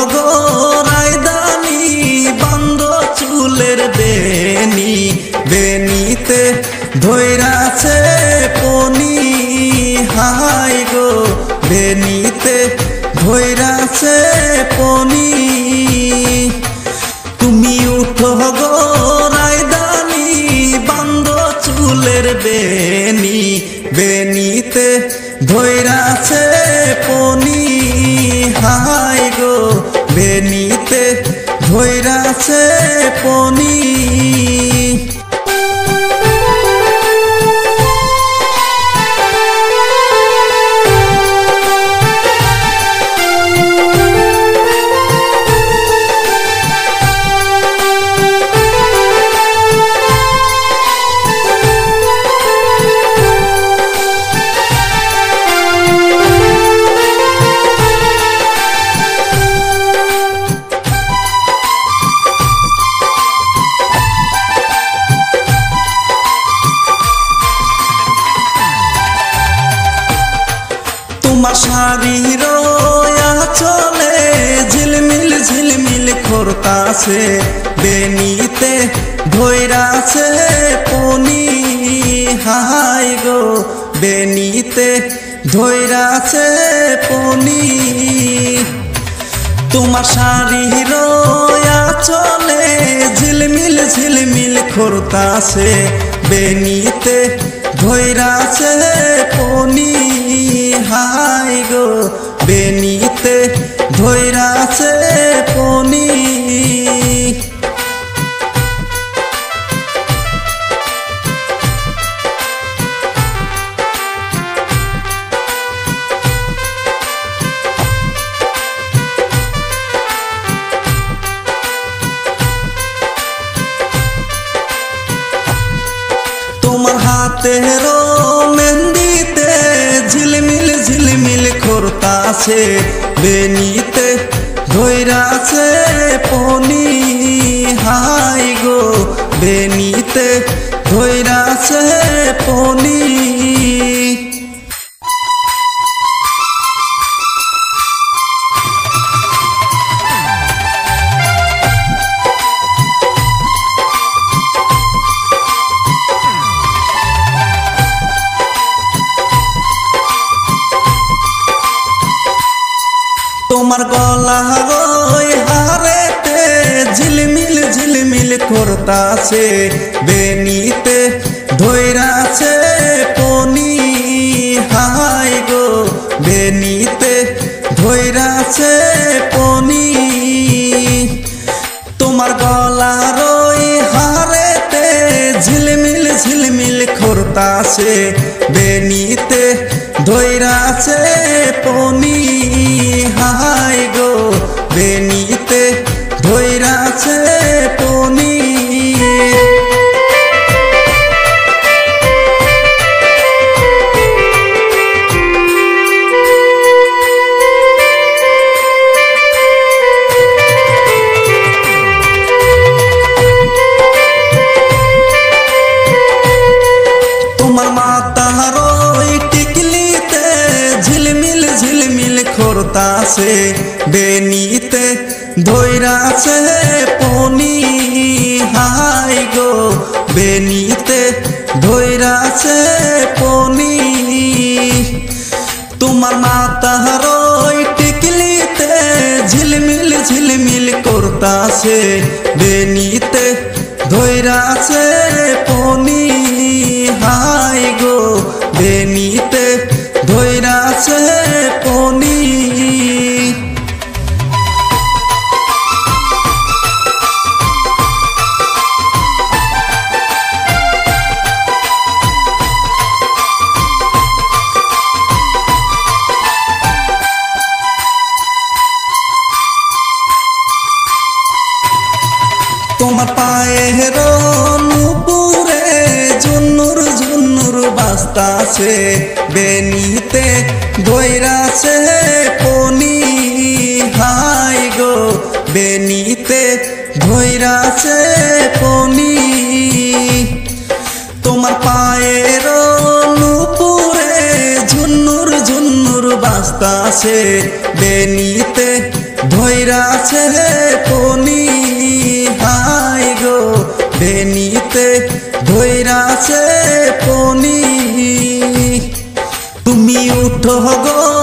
গো রায়দানি বান্দ চুলের বেনি বেনিতে ধৈরাছে পনি হাই গো বেনিতে ধৈরাছে পনি তুমি উঠো গো রায়দানি বান্দ চুলের বেনি বেনিতে ধৈরাছে পনি হাই গো বেনিতে ধৈরাছে পনি তোমার শাড়ির চলে ঝিলমিল ঝিলমিল খোরতাছে বেনিতে ধৈরাছে পনি হাই গো বেনিতে ধৈরাছে পনি তোমার শাড়ির চলে ঝিলমিল ঝিলমিল খোরতাছে বেনিতে ধৈরাছে পনি হাই গো বেনিতে ধৈরাছে পনি তোমার হাতের মেহেন্দিতে ঝিলমিল ঝিলমিল খোরতাছে বেনিতে ধৈরাছে পনি হাই গো বেনিতে ধৈরাছে পনি তোমার গলা হারেতে ঝিলমিল ঝিলমিল খোরতাছে বেনিতে ধৈরাছে পনি হাই গো বেনিতে ধৈরাছে পনি তোমার গলার হারেতে ঝিলমিল ঝিলমিল খোরতাছে বেনিতে ধৈরাছে পনি হাই গো বেনিতে ধৈরাছে পনি তোমার মাতার টিকলিতে ঝিলমিল ঝিলমিল খোরতাছে বেনিতে ধৈরাছে পনি হাই গো বেনিতে ধৈরাছে পনি তোমার মাতার টিকলিতে ঝিলমিল ঝিলমিল করতাছে বেনিতে ধৈরাছে পনি হাই গো বেনিতে ধৈরাছে পনি তোমার পায়ের নুপুরে ঝুন্নুর ঝুন্নুর বাজতাছে বেনিতে ধৈরাছে পনি হাই গো বেনিতে ধৈরাছে পনি তোমার পায়ের নুপুরে ঝুন্নুর ঝুন্নুর বাজতাছে বেনিতে ধৈরাছে পনি হাই গো বেনিতে ধৈরাছে পনি তুমি উঠো গো